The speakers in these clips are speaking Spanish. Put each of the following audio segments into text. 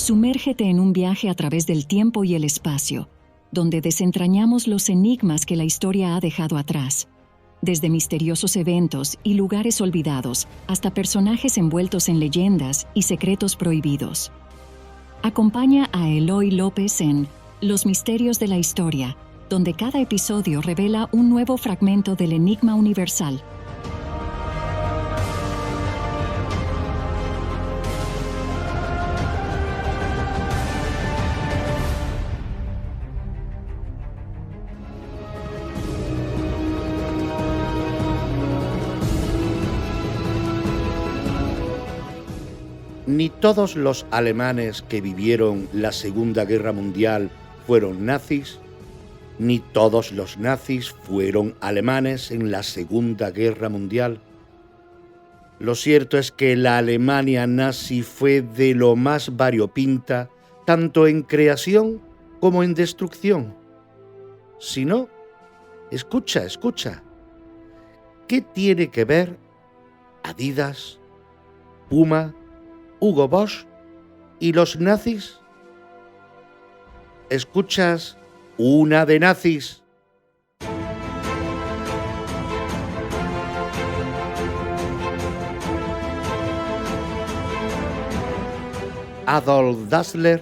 Sumérgete en un viaje a través del tiempo y el espacio, donde desentrañamos los enigmas que la historia ha dejado atrás, desde misteriosos eventos y lugares olvidados hasta personajes envueltos en leyendas y secretos prohibidos. Acompaña a Eloy López en Los Misterios de la Historia, donde cada episodio revela un nuevo fragmento del enigma universal. Ni todos los alemanes que vivieron la Segunda Guerra Mundial fueron nazis, ni todos los nazis fueron alemanes en la Segunda Guerra Mundial. Lo cierto es que la Alemania nazi fue de lo más variopinta, tanto en creación como en destrucción. Si no, escucha. ¿Qué tiene que ver Adidas, Puma, Hugo Boss y los nazis? ¿Escuchas una de nazis? Adolf Dassler,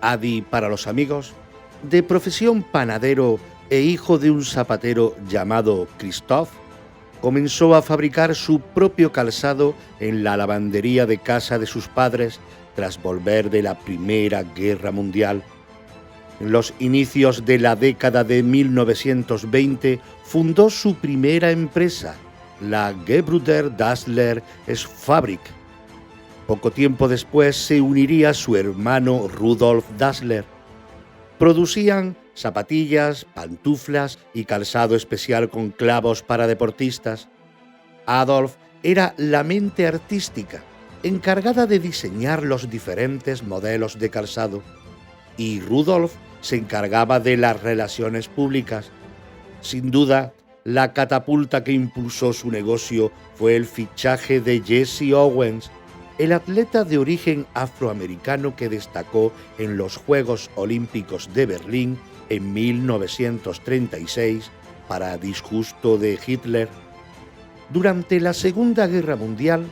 Adi para los amigos, de profesión panadero e hijo de un zapatero llamado Christoph, comenzó a fabricar su propio calzado en la lavandería de casa de sus padres tras volver de la Primera Guerra Mundial. En los inicios de la década de 1920 fundó su primera empresa, la Gebrüder Dassler Fabrik. Poco tiempo después se uniría su hermano Rudolf Dassler. Producían zapatillas, pantuflas y calzado especial con clavos para deportistas. Adolf era la mente artística, encargada de diseñar los diferentes modelos de calzado, y Rudolf se encargaba de las relaciones públicas. Sin duda, la catapulta que impulsó su negocio fue el fichaje de Jesse Owens, el atleta de origen afroamericano que destacó en los Juegos Olímpicos de Berlín en 1936 para disgusto de Hitler. Durante la Segunda Guerra Mundial,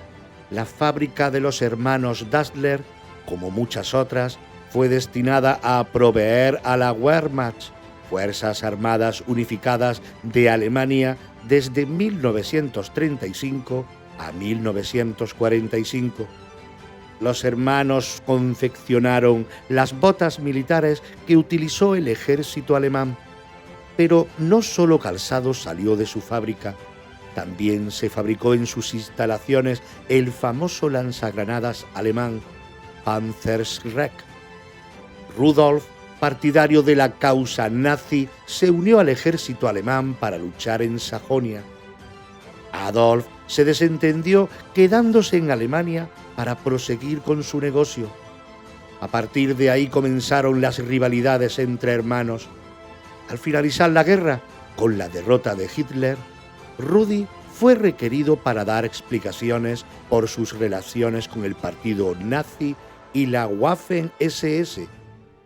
la fábrica de los hermanos Dassler, como muchas otras, fue destinada a proveer a la Wehrmacht, Fuerzas Armadas Unificadas de Alemania, desde 1935 a 1945. Los hermanos confeccionaron las botas militares que utilizó el ejército alemán. Pero no solo calzado salió de su fábrica, también se fabricó en sus instalaciones el famoso lanzagranadas alemán Panzerschreck. Rudolf, partidario de la causa nazi, se unió al ejército alemán para luchar en Sajonia. Adolf se desentendió quedándose en Alemania para proseguir con su negocio. A partir de ahí comenzaron las rivalidades entre hermanos. Al finalizar la guerra, con la derrota de Hitler, Rudi fue requerido para dar explicaciones por sus relaciones con el partido nazi y la Waffen-SS.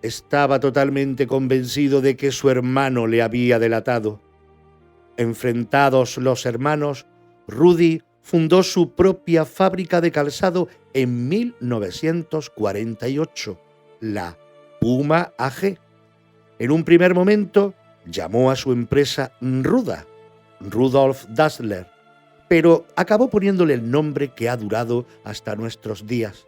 Estaba totalmente convencido de que su hermano le había delatado. Enfrentados los hermanos, Rudi fundó su propia fábrica de calzado en 1948, la Puma AG. En un primer momento llamó a su empresa Ruda, Rudolf Dassler, pero acabó poniéndole el nombre que ha durado hasta nuestros días.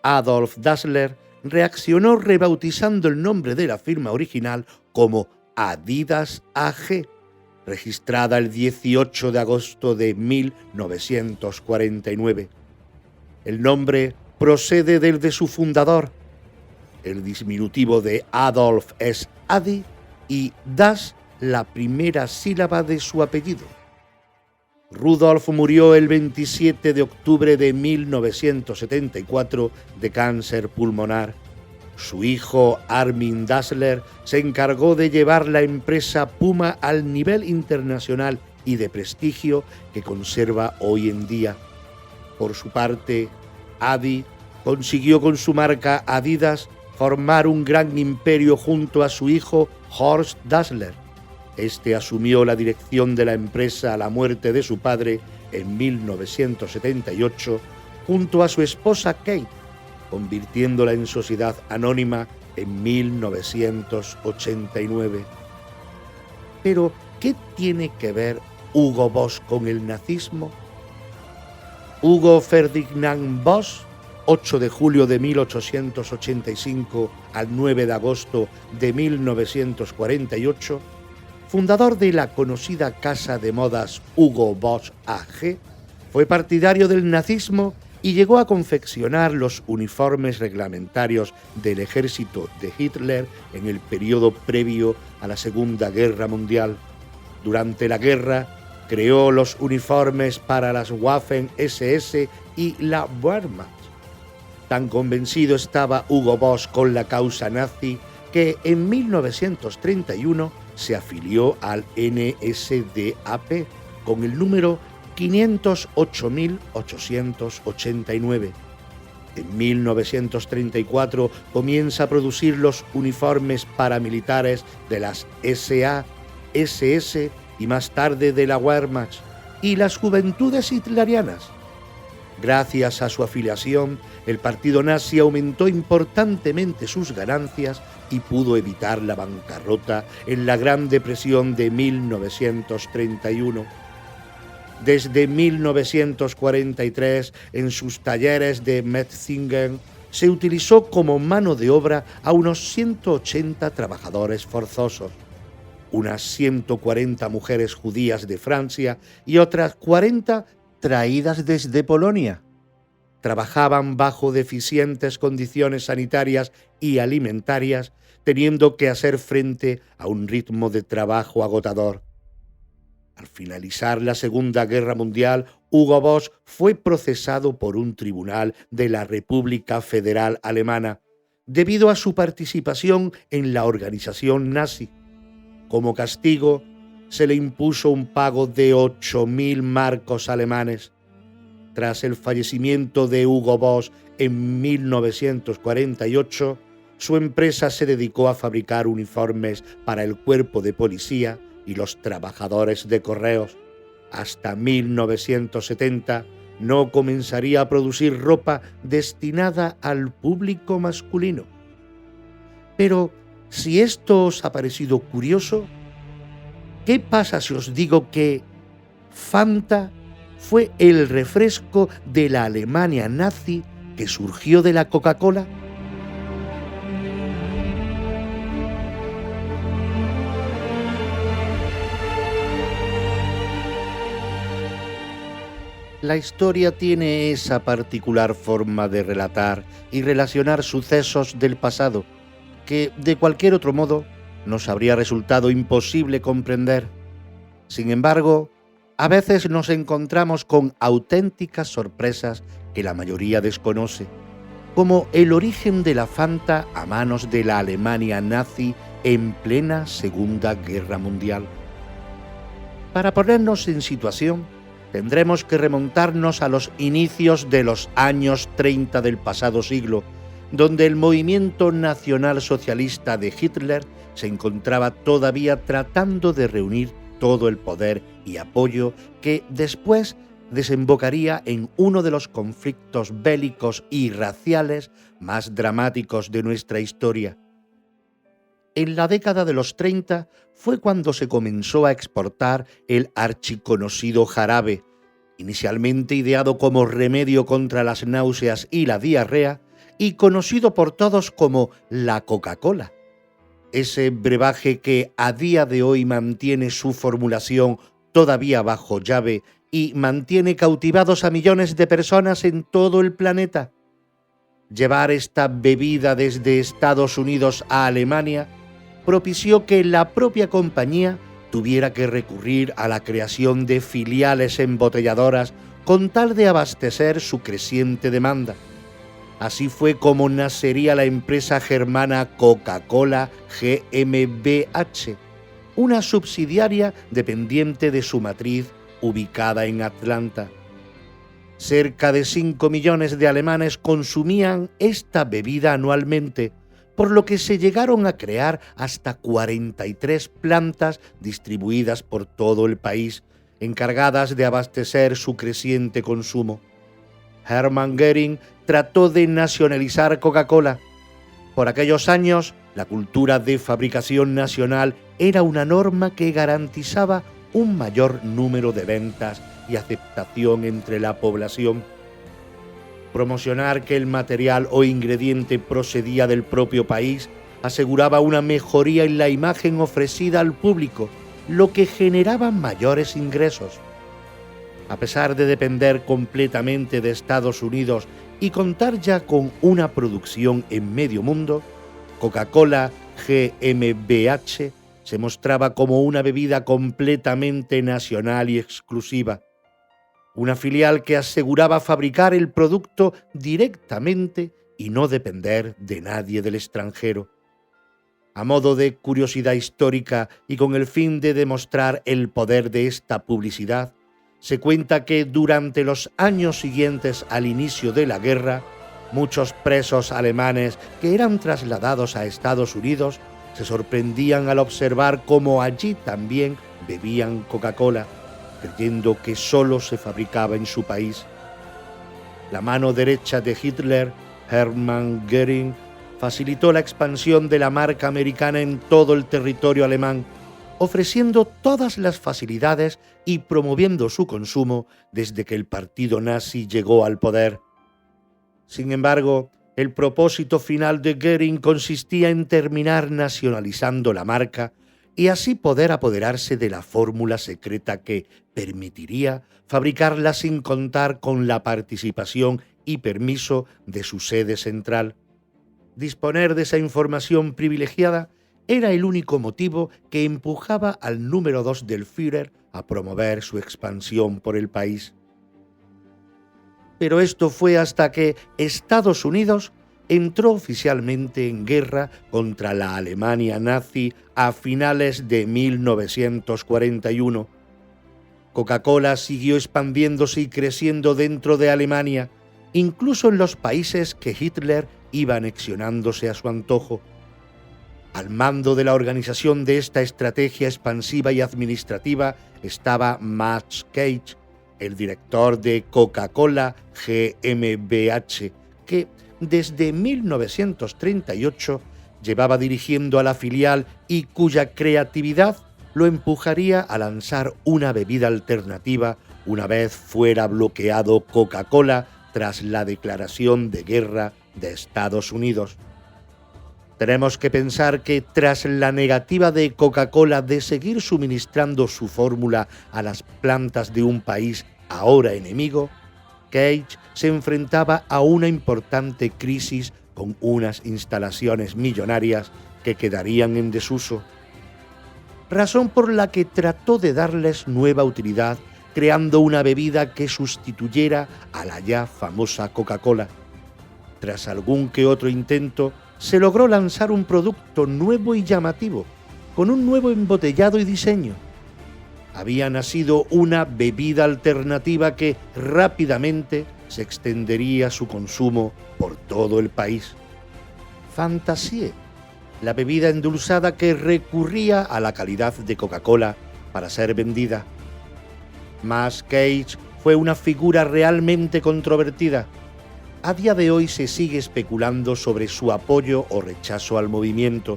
Adolf Dassler reaccionó rebautizando el nombre de la firma original como Adidas AG, registrada el 18 de agosto de 1949. El nombre procede del de su fundador. El diminutivo de Adolf es Adi y Das la primera sílaba de su apellido. Rudolf murió el 27 de octubre de 1974 de cáncer pulmonar. Su hijo Armin Dassler se encargó de llevar la empresa Puma al nivel internacional y de prestigio que conserva hoy en día. Por su parte, Adi consiguió con su marca Adidas formar un gran imperio junto a su hijo Horst Dassler. Este asumió la dirección de la empresa a la muerte de su padre en 1978 junto a su esposa Kate, convirtiéndola en sociedad anónima en 1989. Pero, ¿qué tiene que ver Hugo Boss con el nazismo? Hugo Ferdinand Boss, 8 de julio de 1885 al 9 de agosto de 1948, fundador de la conocida casa de modas Hugo Boss AG, fue partidario del nazismo y llegó a confeccionar los uniformes reglamentarios del ejército de Hitler en el periodo previo a la Segunda Guerra Mundial. Durante la guerra, creó los uniformes para las Waffen-SS y la Wehrmacht. Tan convencido estaba Hugo Boss con la causa nazi que en 1931 se afilió al NSDAP con el número 508.889. En 1934 comienza a producir los uniformes paramilitares de las SA, SS y más tarde de la Wehrmacht y las Juventudes Hitlerianas. Gracias a su afiliación, el partido nazi aumentó importantemente sus ganancias y pudo evitar la bancarrota en la Gran Depresión de 1931. Desde 1943, en sus talleres de Metzingen, se utilizó como mano de obra a unos 180 trabajadores forzosos, unas 140 mujeres judías de Francia y otras 40 traídas desde Polonia. Trabajaban bajo deficientes condiciones sanitarias y alimentarias, teniendo que hacer frente a un ritmo de trabajo agotador. Al finalizar la Segunda Guerra Mundial, Hugo Boss fue procesado por un tribunal de la República Federal Alemana debido a su participación en la organización nazi. Como castigo, se le impuso un pago de 8.000 marcos alemanes. Tras el fallecimiento de Hugo Boss en 1948, su empresa se dedicó a fabricar uniformes para el cuerpo de policía y los trabajadores de correos. Hasta 1970 no comenzaría a producir ropa destinada al público masculino. Pero, si esto os ha parecido curioso, ¿qué pasa si os digo que Fanta fue el refresco de la Alemania nazi que surgió de la Coca-Cola? La historia tiene esa particular forma de relatar y relacionar sucesos del pasado que, de cualquier otro modo, nos habría resultado imposible comprender. Sin embargo, a veces nos encontramos con auténticas sorpresas que la mayoría desconoce, como el origen de la Fanta a manos de la Alemania nazi en plena Segunda Guerra Mundial. Para ponernos en situación, tendremos que remontarnos a los inicios de los años 30 del pasado siglo, donde el movimiento nacionalsocialista de Hitler se encontraba todavía tratando de reunir todo el poder y apoyo que después desembocaría en uno de los conflictos bélicos y raciales más dramáticos de nuestra historia. En la década de los 30 fue cuando se comenzó a exportar el archiconocido jarabe, inicialmente ideado como remedio contra las náuseas y la diarrea y conocido por todos como la Coca-Cola. Ese brebaje que a día de hoy mantiene su formulación todavía bajo llave y mantiene cautivados a millones de personas en todo el planeta. Llevar esta bebida desde Estados Unidos a Alemania propició que la propia compañía tuviera que recurrir a la creación de filiales embotelladoras con tal de abastecer su creciente demanda. Así fue como nacería la empresa germana Coca-Cola GmbH, una subsidiaria dependiente de su matriz ubicada en Atlanta. Cerca de 5 millones de alemanes consumían esta bebida anualmente, por lo que se llegaron a crear hasta 43 plantas distribuidas por todo el país, encargadas de abastecer su creciente consumo. Hermann Göring trató de nacionalizar Coca-Cola. Por aquellos años, la cultura de fabricación nacional era una norma que garantizaba un mayor número de ventas y aceptación entre la población. Promocionar que el material o ingrediente procedía del propio país aseguraba una mejoría en la imagen ofrecida al público, lo que generaba mayores ingresos. A pesar de depender completamente de Estados Unidos y contar ya con una producción en medio mundo, Coca-Cola GmbH se mostraba como una bebida completamente nacional y exclusiva. Una filial que aseguraba fabricar el producto directamente y no depender de nadie del extranjero. A modo de curiosidad histórica y con el fin de demostrar el poder de esta publicidad, se cuenta que durante los años siguientes al inicio de la guerra, muchos presos alemanes que eran trasladados a Estados Unidos se sorprendían al observar cómo allí también bebían Coca-Cola, creyendo que solo se fabricaba en su país. La mano derecha de Hitler, Hermann Göring, facilitó la expansión de la marca americana en todo el territorio alemán, ofreciendo todas las facilidades y promoviendo su consumo desde que el partido nazi llegó al poder. Sin embargo, el propósito final de Göring consistía en terminar nacionalizando la marca y así poder apoderarse de la fórmula secreta que permitiría fabricarla sin contar con la participación y permiso de su sede central. Disponer de esa información privilegiada era el único motivo que empujaba al número 2 del Führer a promover su expansión por el país. Pero esto fue hasta que Estados Unidos entró oficialmente en guerra contra la Alemania nazi a finales de 1941. Coca-Cola siguió expandiéndose y creciendo dentro de Alemania, incluso en los países que Hitler iba anexionándose a su antojo. Al mando de la organización de esta estrategia expansiva y administrativa estaba Max Cage, el director de Coca-Cola GmbH, que desde 1938 llevaba dirigiendo a la filial y cuya creatividad lo empujaría a lanzar una bebida alternativa una vez fuera bloqueado Coca-Cola tras la declaración de guerra de Estados Unidos. Tenemos que pensar que tras la negativa de Coca-Cola de seguir suministrando su fórmula a las plantas de un país ahora enemigo, Cage se enfrentaba a una importante crisis con unas instalaciones millonarias que quedarían en desuso. Razón por la que trató de darles nueva utilidad creando una bebida que sustituyera a la ya famosa Coca-Cola. Tras algún que otro intento, se logró lanzar un producto nuevo y llamativo, con un nuevo embotellado y diseño. Había nacido una bebida alternativa que rápidamente se extendería su consumo por todo el país. Fantasie, la bebida endulzada que recurría a la calidad de Coca-Cola para ser vendida. Max Cage fue una figura realmente controvertida. A día de hoy se sigue especulando sobre su apoyo o rechazo al movimiento,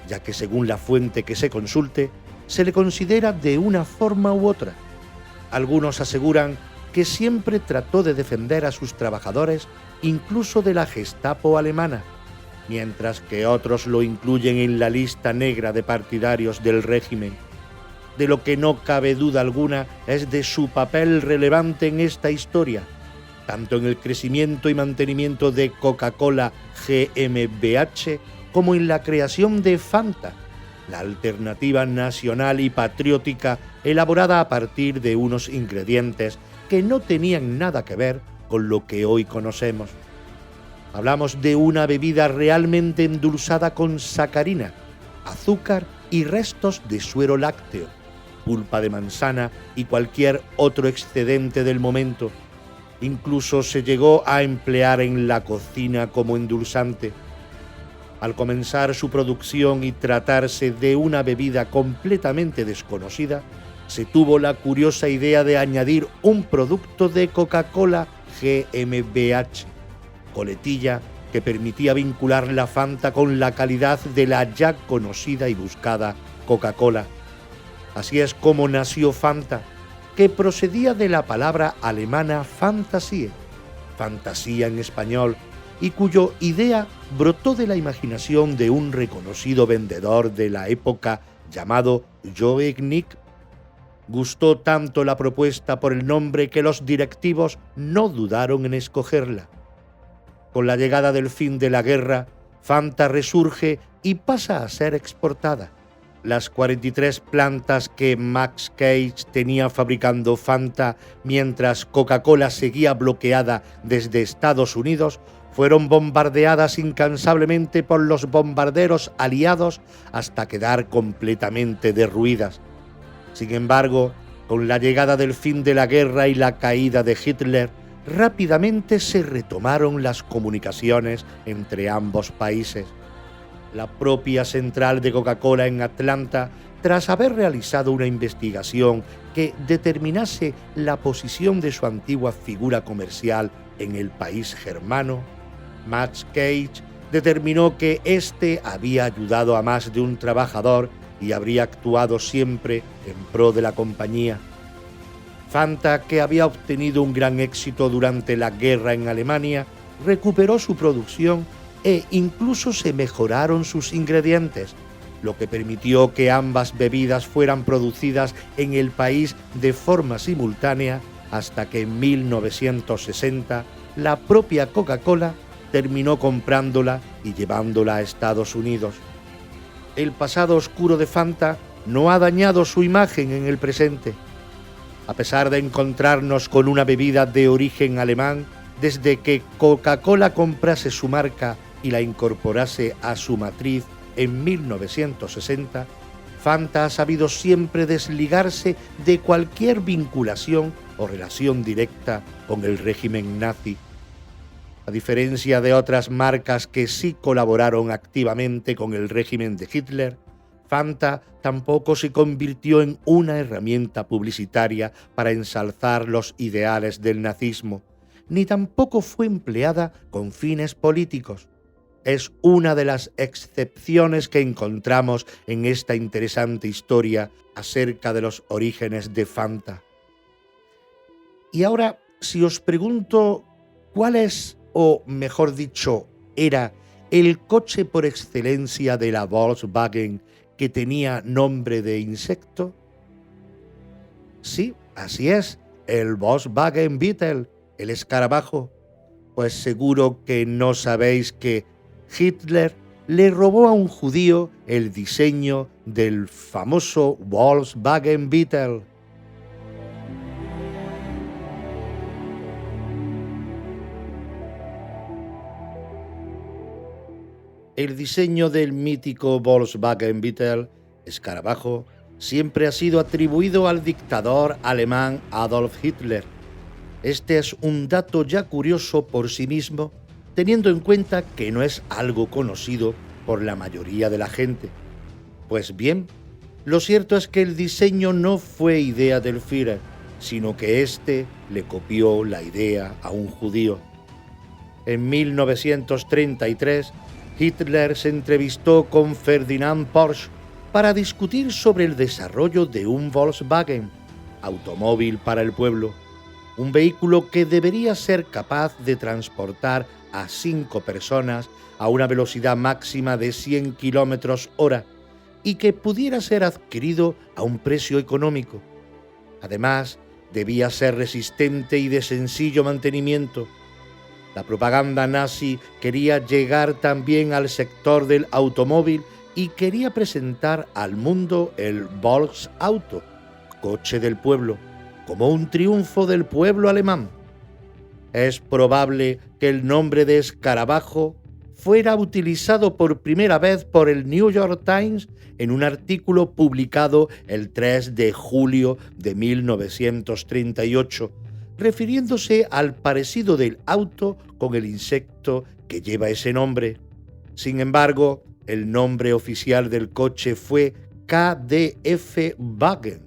ya que según la fuente que se consulte, se le considera de una forma u otra. Algunos aseguran que siempre trató de defender a sus trabajadores, incluso de la Gestapo alemana, mientras que otros lo incluyen en la lista negra de partidarios del régimen. De lo que no cabe duda alguna es de su papel relevante en esta historia, tanto en el crecimiento y mantenimiento de Coca-Cola GmbH como en la creación de Fanta, la alternativa nacional y patriótica elaborada a partir de unos ingredientes que no tenían nada que ver con lo que hoy conocemos. Hablamos de una bebida realmente endulzada con sacarina, azúcar y restos de suero lácteo, pulpa de manzana y cualquier otro excedente del momento. Incluso se llegó a emplear en la cocina como endulzante. Al comenzar su producción y tratarse de una bebida completamente desconocida, se tuvo la curiosa idea de añadir un producto de Coca-Cola GmbH, coletilla que permitía vincular la Fanta con la calidad de la ya conocida y buscada Coca-Cola. Así es como nació Fanta, que procedía de la palabra alemana Fantasie, fantasía en español, y cuyo idea brotó de la imaginación de un reconocido vendedor de la época llamado Joe Knick. Gustó tanto la propuesta por el nombre que los directivos no dudaron en escogerla. Con la llegada del fin de la guerra, Fanta resurge y pasa a ser exportada. Las 43 plantas que Max Cage tenía fabricando Fanta mientras Coca-Cola seguía bloqueada desde Estados Unidos fueron bombardeadas incansablemente por los bombarderos aliados hasta quedar completamente derruidas. Sin embargo, con la llegada del fin de la guerra y la caída de Hitler, rápidamente se retomaron las comunicaciones entre ambos países. La propia central de Coca-Cola en Atlanta, tras haber realizado una investigación que determinase la posición de su antigua figura comercial en el país germano, Max Cage determinó que éste había ayudado a más de un trabajador y habría actuado siempre en pro de la compañía. Fanta, que había obtenido un gran éxito durante la guerra en Alemania, recuperó su producción e incluso se mejoraron sus ingredientes, lo que permitió que ambas bebidas fueran producidas en el país de forma simultánea hasta que en 1960 la propia Coca-Cola terminó comprándola y llevándola a Estados Unidos. El pasado oscuro de Fanta no ha dañado su imagen en el presente. A pesar de encontrarnos con una bebida de origen alemán, desde que Coca-Cola comprase su marca y la incorporase a su matriz en 1960, Fanta ha sabido siempre desligarse de cualquier vinculación o relación directa con el régimen nazi. A diferencia de otras marcas que sí colaboraron activamente con el régimen de Hitler, Fanta tampoco se convirtió en una herramienta publicitaria para ensalzar los ideales del nazismo, ni tampoco fue empleada con fines políticos. Es una de las excepciones que encontramos en esta interesante historia acerca de los orígenes de Fanta. Y ahora, si os pregunto cuál es, o mejor dicho, era el coche por excelencia de la Volkswagen que tenía nombre de insecto. Sí, así es, el Volkswagen Beetle, el escarabajo. Pues seguro que no sabéis que Hitler le robó a un judío el diseño del famoso Volkswagen Beetle. El diseño del mítico Volkswagen Beetle, escarabajo, siempre ha sido atribuido al dictador alemán Adolf Hitler. Este es un dato ya curioso por sí mismo, teniendo en cuenta que no es algo conocido por la mayoría de la gente. Pues bien, lo cierto es que el diseño no fue idea del Führer, sino que éste le copió la idea a un judío. En 1933, Hitler se entrevistó con Ferdinand Porsche para discutir sobre el desarrollo de un Volkswagen, automóvil para el pueblo, un vehículo que debería ser capaz de transportar a 5 personas a una velocidad máxima de 100 km/h y que pudiera ser adquirido a un precio económico. Además, debía ser resistente y de sencillo mantenimiento. La propaganda nazi quería llegar también al sector del automóvil y quería presentar al mundo el Volksauto, coche del pueblo, como un triunfo del pueblo alemán. Es probable que el nombre de escarabajo fuera utilizado por primera vez por el New York Times en un artículo publicado el 3 de julio de 1938, refiriéndose al parecido del auto con el insecto que lleva ese nombre. Sin embargo, el nombre oficial del coche fue KDF-Wagen.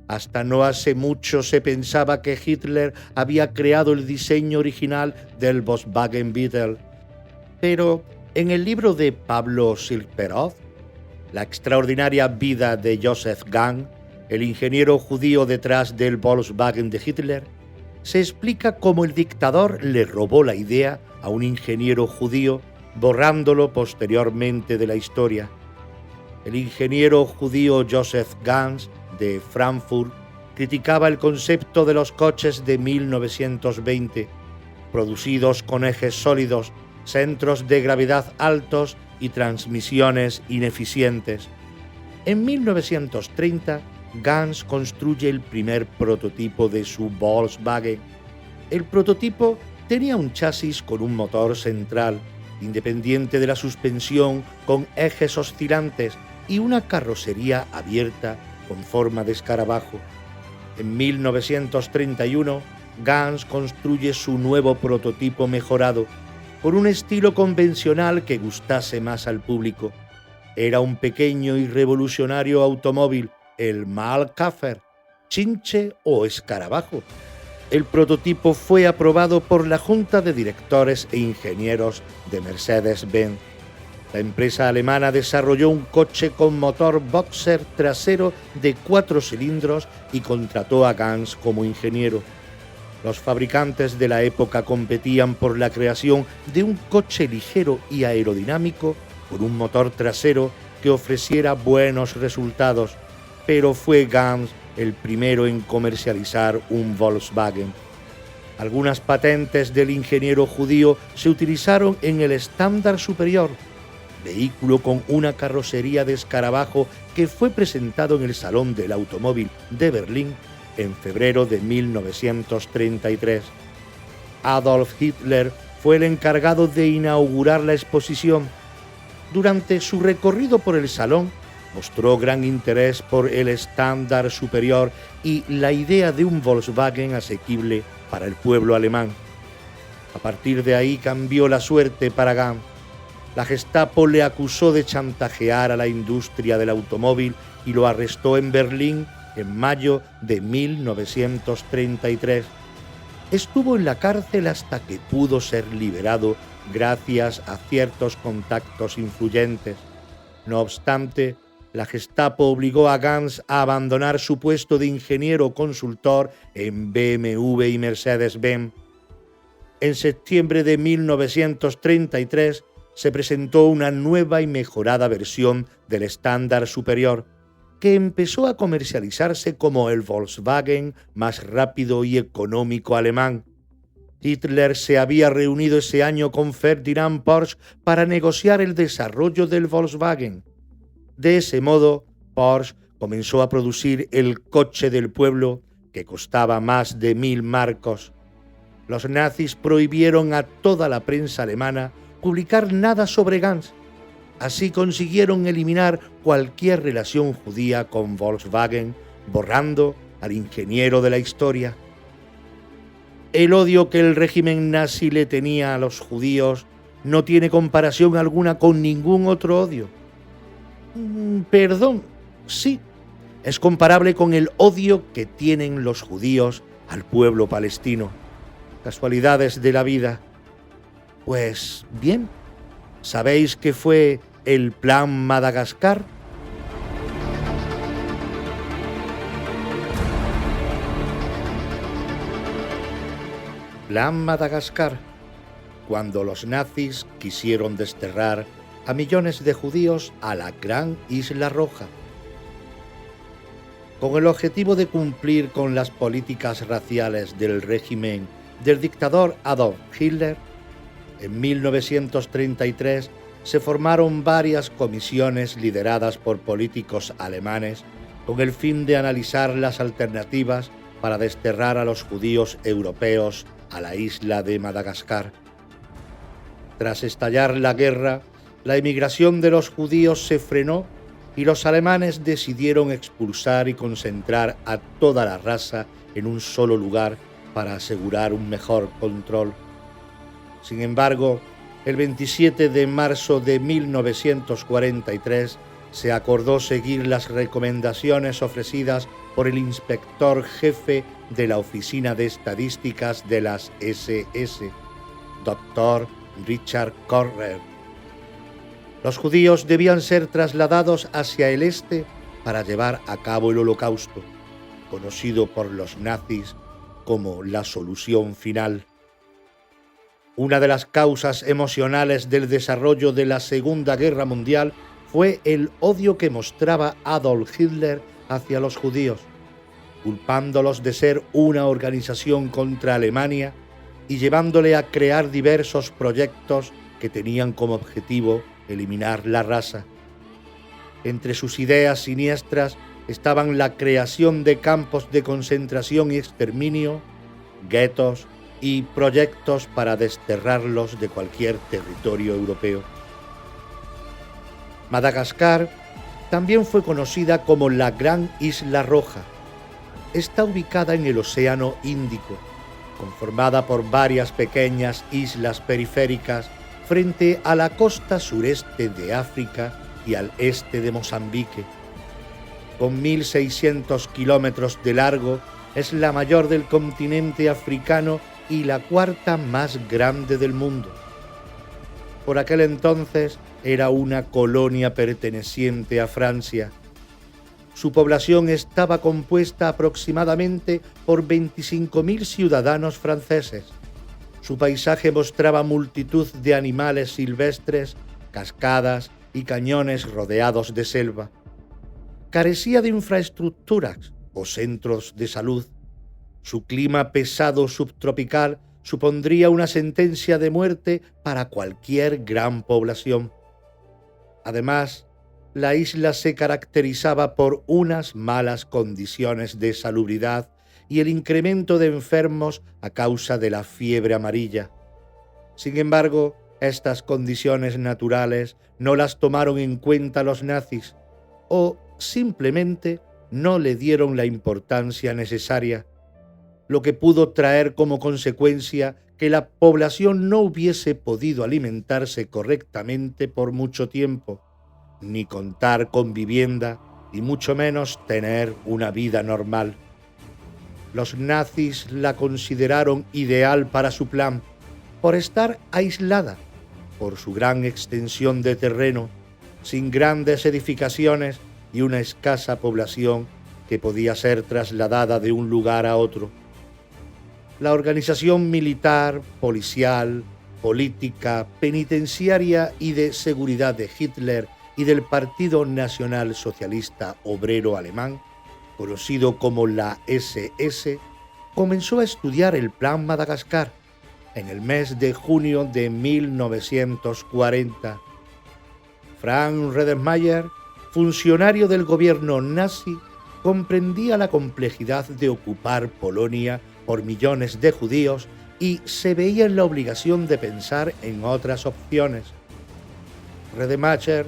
Hasta no hace mucho se pensaba que Hitler había creado el diseño original del Volkswagen Beetle. Pero en el libro de Pablo Silperov, La extraordinaria vida de Joseph Gahn, el ingeniero judío detrás del Volkswagen de Hitler, se explica cómo el dictador le robó la idea a un ingeniero judío, borrándolo posteriormente de la historia. El ingeniero judío Joseph Gans, de Frankfurt, criticaba el concepto de los coches de 1920, producidos con ejes sólidos, centros de gravedad altos y transmisiones ineficientes. En 1930, Gans construye el primer prototipo de su Volkswagen. El prototipo tenía un chasis con un motor central, independiente de la suspensión, con ejes oscilantes y una carrocería abierta con forma de escarabajo. En 1931, Gans construye su nuevo prototipo mejorado, por un estilo convencional que gustase más al público. Era un pequeño y revolucionario automóvil, el Maulkäfer, chinche o escarabajo. El prototipo fue aprobado por la Junta de Directores e Ingenieros de Mercedes-Benz. La empresa alemana desarrolló un coche con motor boxer trasero de 4 cilindros y contrató a Gans como ingeniero. Los fabricantes de la época competían por la creación de un coche ligero y aerodinámico con un motor trasero que ofreciera buenos resultados, pero fue Gans el primero en comercializar un Volkswagen. Algunas patentes del ingeniero judío se utilizaron en el estándar superior, vehículo con una carrocería de escarabajo que fue presentado en el Salón del Automóvil de Berlín en febrero de 1933. Adolf Hitler fue el encargado de inaugurar la exposición. Durante su recorrido por el salón, mostró gran interés por el estándar superior y la idea de un Volkswagen asequible para el pueblo alemán. A partir de ahí cambió la suerte para Gahn. La Gestapo le acusó de chantajear a la industria del automóvil y lo arrestó en Berlín en mayo de 1933. Estuvo en la cárcel hasta que pudo ser liberado gracias a ciertos contactos influyentes. No obstante, la Gestapo obligó a Gans a abandonar su puesto de ingeniero consultor en BMW y Mercedes-Benz. En septiembre de 1933 se presentó una nueva y mejorada versión del estándar superior, que empezó a comercializarse como el Volkswagen más rápido y económico alemán. Hitler se había reunido ese año con Ferdinand Porsche para negociar el desarrollo del Volkswagen. De ese modo, Porsche comenzó a producir el coche del pueblo, que costaba más de 1000 marcos. Los nazis prohibieron a toda la prensa alemana publicar nada sobre Gans. Así consiguieron eliminar cualquier relación judía con Volkswagen, borrando al ingeniero de la historia. El odio que el régimen nazi le tenía a los judíos no tiene comparación alguna con ningún otro odio. Perdón, sí, es comparable con el odio que tienen los judíos al pueblo palestino. Casualidades de la vida. Pues bien, ¿sabéis qué fue el Plan Madagascar? Plan Madagascar, cuando los nazis quisieron desterrar a millones de judíos a la Gran Isla Roja. Con el objetivo de cumplir con las políticas raciales del régimen del dictador Adolf Hitler, en 1933 se formaron varias comisiones lideradas por políticos alemanes con el fin de analizar las alternativas para desterrar a los judíos europeos a la isla de Madagascar. Tras estallar la guerra, la emigración de los judíos se frenó y los alemanes decidieron expulsar y concentrar a toda la raza en un solo lugar para asegurar un mejor control. Sin embargo, el 27 de marzo de 1943 se acordó seguir las recomendaciones ofrecidas por el inspector jefe de la Oficina de Estadísticas de las SS, Dr. Richard Correr. Los judíos debían ser trasladados hacia el este para llevar a cabo el Holocausto, conocido por los nazis como la solución final. Una de las causas emocionales del desarrollo de la Segunda Guerra Mundial fue el odio que mostraba Adolf Hitler hacia los judíos, culpándolos de ser una organización contra Alemania y llevándole a crear diversos proyectos que tenían como objetivo eliminar la raza. Entre sus ideas siniestras estaban la creación de campos de concentración y exterminio, guetos y proyectos para desterrarlos de cualquier territorio europeo. Madagascar también fue conocida como la Gran Isla Roja. Está ubicada en el Océano Índico, conformada por varias pequeñas islas periféricas frente a la costa sureste de África y al este de Mozambique. Con 1.600 kilómetros de largo, es la mayor del continente africano y la cuarta más grande del mundo. Por aquel entonces era una colonia perteneciente a Francia. Su población estaba compuesta aproximadamente por 25.000 ciudadanos franceses. Su paisaje mostraba multitud de animales silvestres, cascadas y cañones rodeados de selva. Carecía de infraestructuras o centros de salud. Su clima pesado subtropical supondría una sentencia de muerte para cualquier gran población. Además, la isla se caracterizaba por unas malas condiciones de salubridad y el incremento de enfermos a causa de la fiebre amarilla. Sin embargo, estas condiciones naturales no las tomaron en cuenta los nazis o simplemente no le dieron la importancia necesaria, lo que pudo traer como consecuencia que la población no hubiese podido alimentarse correctamente por mucho tiempo, ni contar con vivienda y mucho menos tener una vida normal. Los nazis la consideraron ideal para su plan por estar aislada, por su gran extensión de terreno, sin grandes edificaciones y una escasa población que podía ser trasladada de un lugar a otro. La organización militar, policial, política, penitenciaria y de seguridad de Hitler y del Partido Nacional Socialista Obrero Alemán, conocido como la SS, comenzó a estudiar el Plan Madagascar en el mes de junio de 1940. Franz Redemayer, funcionario del gobierno nazi, comprendía la complejidad de ocupar Polonia por millones de judíos y se veía en la obligación de pensar en otras opciones. Redemacher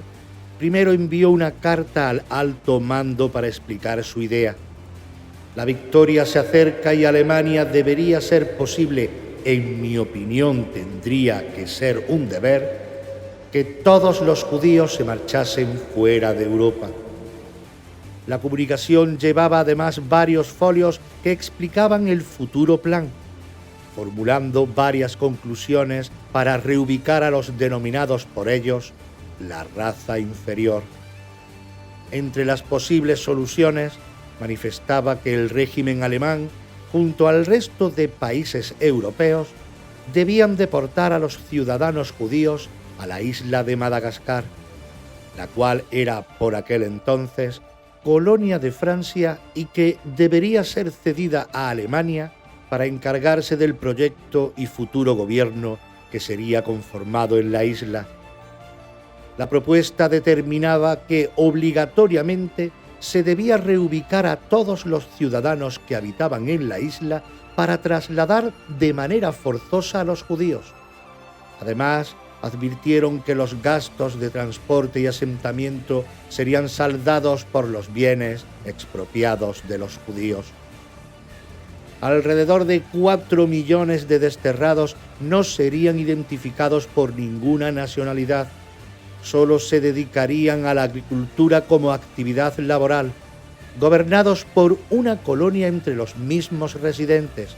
primero envió una carta al alto mando para explicar su idea. La victoria se acerca y Alemania debería ser posible, en mi opinión tendría que ser un deber, que todos los judíos se marchasen fuera de Europa. La comunicación llevaba además varios folios que explicaban el futuro plan, formulando varias conclusiones para reubicar a los denominados por ellos la raza inferior. Entre las posibles soluciones, manifestaba que el régimen alemán, junto al resto de países europeos, debían deportar a los ciudadanos judíos a la isla de Madagascar, la cual era por aquel entonces colonia de Francia y que debería ser cedida a Alemania para encargarse del proyecto y futuro gobierno que sería conformado en la isla. La propuesta determinaba que obligatoriamente se debía reubicar a todos los ciudadanos que habitaban en la isla para trasladar de manera forzosa a los judíos. Además, advirtieron que los gastos de transporte y asentamiento serían saldados por los bienes expropiados de los judíos. Alrededor de 4 millones de desterrados no serían identificados por ninguna nacionalidad. Solo se dedicarían a la agricultura como actividad laboral, gobernados por una colonia entre los mismos residentes,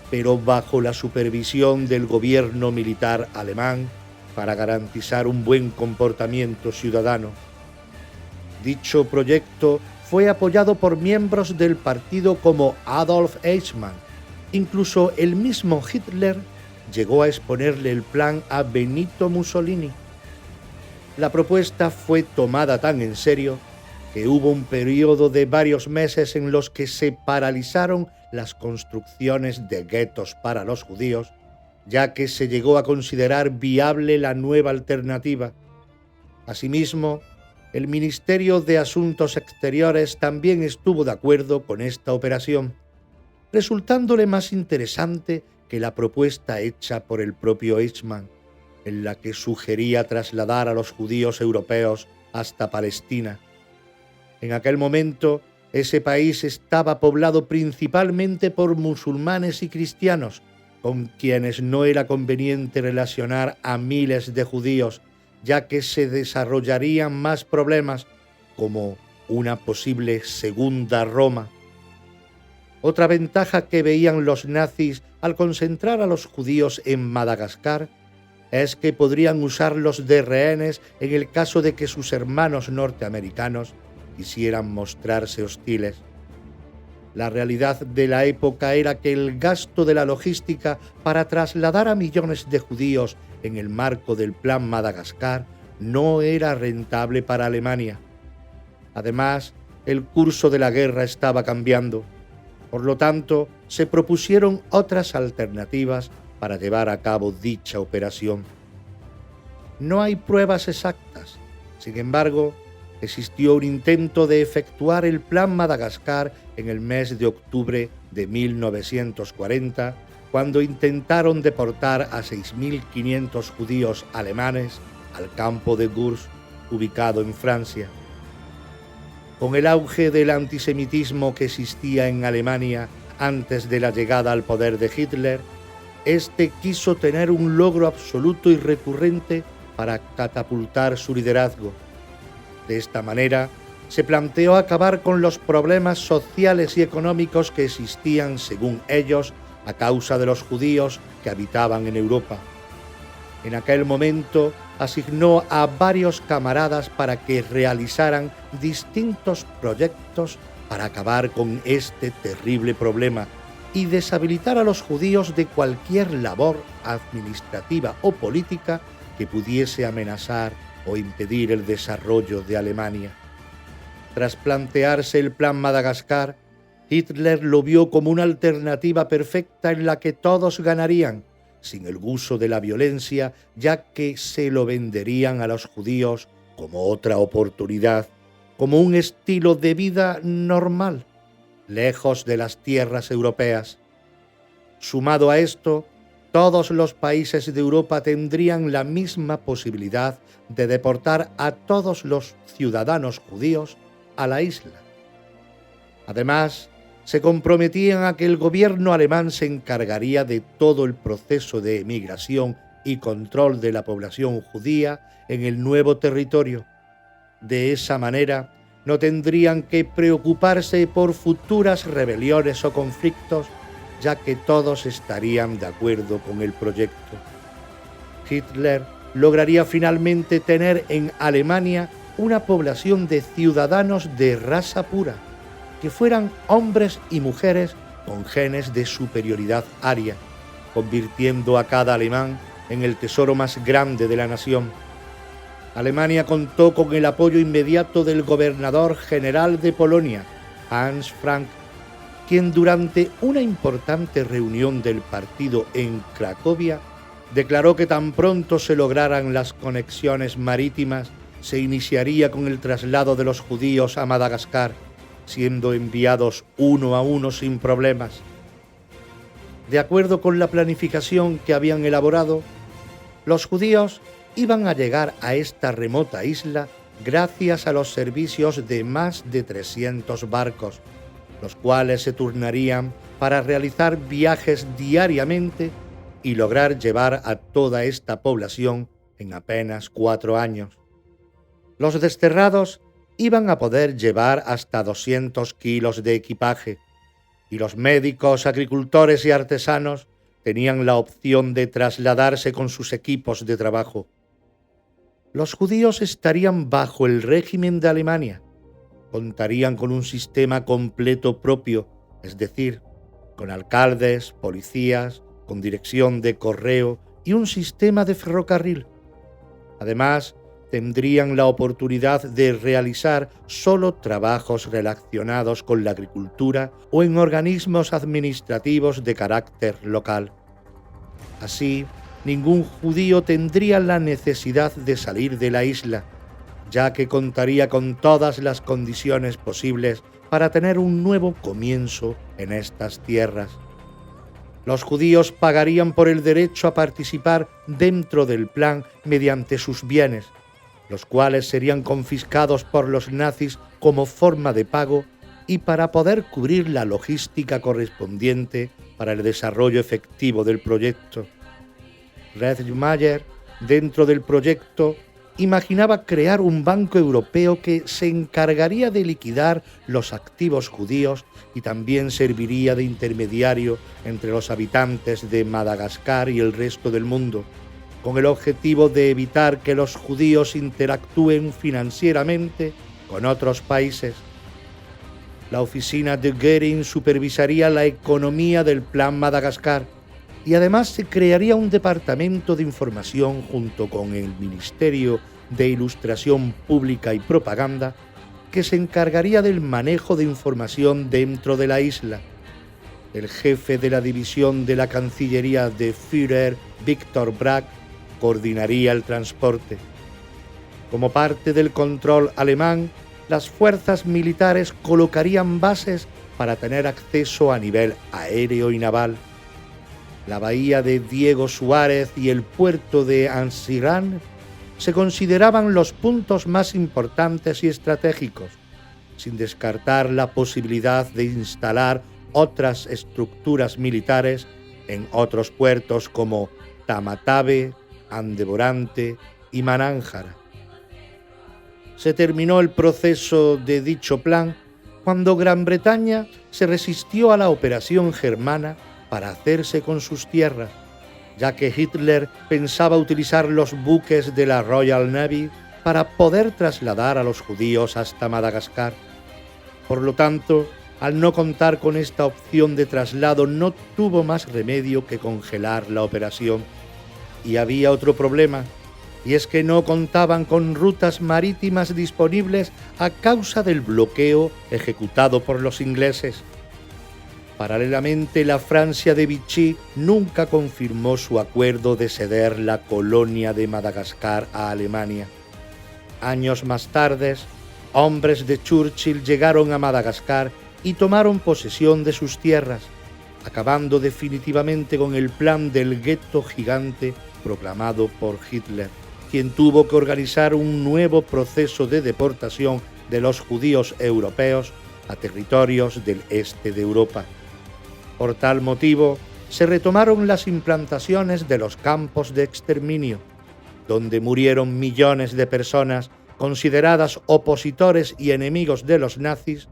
pero bajo la supervisión del gobierno militar alemán para garantizar un buen comportamiento ciudadano. Dicho proyecto fue apoyado por miembros del partido como Adolf Eichmann. Incluso el mismo Hitler llegó a exponerle el plan a Benito Mussolini. La propuesta fue tomada tan en serio que hubo un periodo de varios meses en los que se paralizaron las construcciones de guetos para los judíos, ya que se llegó a considerar viable la nueva alternativa. Asimismo, el Ministerio de Asuntos Exteriores también estuvo de acuerdo con esta operación, resultándole más interesante que la propuesta hecha por el propio Eichmann, en la que sugería trasladar a los judíos europeos hasta Palestina. En aquel momento, ese país estaba poblado principalmente por musulmanes y cristianos, con quienes no era conveniente relacionar a miles de judíos, ya que se desarrollarían más problemas, como una posible segunda Roma. Otra ventaja que veían los nazis al concentrar a los judíos en Madagascar es que podrían usarlos de rehenes en el caso de que sus hermanos norteamericanos quisieran mostrarse hostiles. La realidad de la época era que el gasto de la logística para trasladar a millones de judíos en el marco del Plan Madagascar no era rentable para Alemania. Además, el curso de la guerra estaba cambiando. Por lo tanto, se propusieron otras alternativas para llevar a cabo dicha operación. No hay pruebas exactas. Sin embargo, existió un intento de efectuar el Plan Madagascar en el mes de octubre de 1940, cuando intentaron deportar a 6.500 judíos alemanes al campo de Gurs, ubicado en Francia. Con el auge del antisemitismo que existía en Alemania antes de la llegada al poder de Hitler, este quiso tener un logro absoluto y recurrente para catapultar su liderazgo. De esta manera, se planteó acabar con los problemas sociales y económicos que existían, según ellos, a causa de los judíos que habitaban en Europa. En aquel momento, asignó a varios camaradas para que realizaran distintos proyectos para acabar con este terrible problema y deshabilitar a los judíos de cualquier labor administrativa o política que pudiese amenazar o impedir el desarrollo de Alemania. Tras plantearse el Plan Madagascar, Hitler lo vio como una alternativa perfecta en la que todos ganarían, sin el uso de la violencia, ya que se lo venderían a los judíos como otra oportunidad, como un estilo de vida normal, lejos de las tierras europeas. Sumado a esto, todos los países de Europa tendrían la misma posibilidad de deportar a todos los ciudadanos judíos a la isla. Además, se comprometían a que el gobierno alemán se encargaría de todo el proceso de emigración y control de la población judía en el nuevo territorio. De esa manera, no tendrían que preocuparse por futuras rebeliones o conflictos, ya que todos estarían de acuerdo con el proyecto. Hitler lograría finalmente tener en Alemania una población de ciudadanos de raza pura, que fueran hombres y mujeres con genes de superioridad aria, convirtiendo a cada alemán en el tesoro más grande de la nación. Alemania contó con el apoyo inmediato del gobernador general de Polonia, Hans Frank, quien durante una importante reunión del partido en Cracovia declaró que tan pronto se lograran las conexiones marítimas, se iniciaría con el traslado de los judíos a Madagascar, siendo enviados uno a uno sin problemas. De acuerdo con la planificación que habían elaborado, los judíos iban a llegar a esta remota isla gracias a los servicios de más de 300 barcos, los cuales se turnarían para realizar viajes diariamente y lograr llevar a toda esta población en apenas 4 años. Los desterrados iban a poder llevar hasta 200 kilos de equipaje, y los médicos, agricultores y artesanos tenían la opción de trasladarse con sus equipos de trabajo. Los judíos estarían bajo el régimen de Alemania, contarían con un sistema completo propio, es decir, con alcaldes, policías, con dirección de correo y un sistema de ferrocarril. Además, tendrían la oportunidad de realizar solo trabajos relacionados con la agricultura o en organismos administrativos de carácter local. Así, ningún judío tendría la necesidad de salir de la isla, ya que contaría con todas las condiciones posibles para tener un nuevo comienzo en estas tierras. Los judíos pagarían por el derecho a participar dentro del plan mediante sus bienes, los cuales serían confiscados por los nazis como forma de pago y para poder cubrir la logística correspondiente para el desarrollo efectivo del proyecto. Redlmayer, dentro del proyecto, imaginaba crear un banco europeo que se encargaría de liquidar los activos judíos y también serviría de intermediario entre los habitantes de Madagascar y el resto del mundo, con el objetivo de evitar que los judíos interactúen financieramente con otros países. La oficina de Göring supervisaría la economía del Plan Madagascar y además se crearía un departamento de información junto con el Ministerio de Ilustración Pública y Propaganda que se encargaría del manejo de información dentro de la isla. El jefe de la división de la Cancillería de Führer, Viktor Brack, coordinaría el transporte. Como parte del control alemán, las fuerzas militares colocarían bases para tener acceso a nivel aéreo y naval. La bahía de Diego Suárez y el puerto de Ansiran se consideraban los puntos más importantes y estratégicos, sin descartar la posibilidad de instalar otras estructuras militares en otros puertos como Tamatave, Andeborante y Manánjara. Se terminó el proceso de dicho plan cuando Gran Bretaña se resistió a la operación germana para hacerse con sus tierras, ya que Hitler pensaba utilizar los buques de la Royal Navy para poder trasladar a los judíos hasta Madagascar. Por lo tanto, al no contar con esta opción de traslado, no tuvo más remedio que congelar la operación. Y había otro problema, y es que no contaban con rutas marítimas disponibles a causa del bloqueo ejecutado por los ingleses. Paralelamente, la Francia de Vichy nunca confirmó su acuerdo de ceder la colonia de Madagascar a Alemania. Años más tarde, hombres de Churchill llegaron a Madagascar y tomaron posesión de sus tierras, acabando definitivamente con el plan del gueto gigante proclamado por Hitler, quien tuvo que organizar un nuevo proceso de deportación de los judíos europeos a territorios del este de Europa. Por tal motivo, se retomaron las implantaciones de los campos de exterminio, donde murieron millones de personas consideradas opositores y enemigos de los nazis,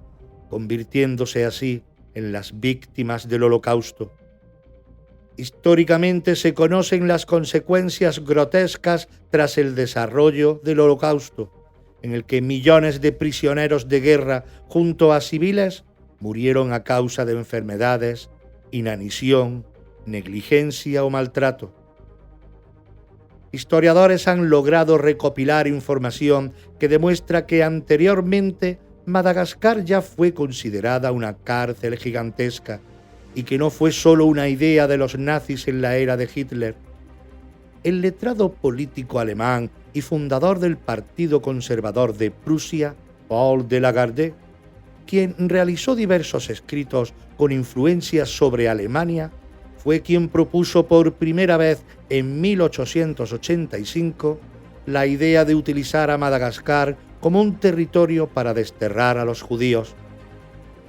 convirtiéndose así en las víctimas del Holocausto. Históricamente se conocen las consecuencias grotescas tras el desarrollo del Holocausto, en el que millones de prisioneros de guerra junto a civiles murieron a causa de enfermedades, inanición, negligencia o maltrato. Historiadores han logrado recopilar información que demuestra que anteriormente Madagascar ya fue considerada una cárcel gigantesca y que no fue solo una idea de los nazis en la era de Hitler. El letrado político alemán y fundador del Partido Conservador de Prusia, Paul de Lagarde, quien realizó diversos escritos con influencias sobre Alemania, fue quien propuso por primera vez en 1885 la idea de utilizar a Madagascar como un territorio para desterrar a los judíos.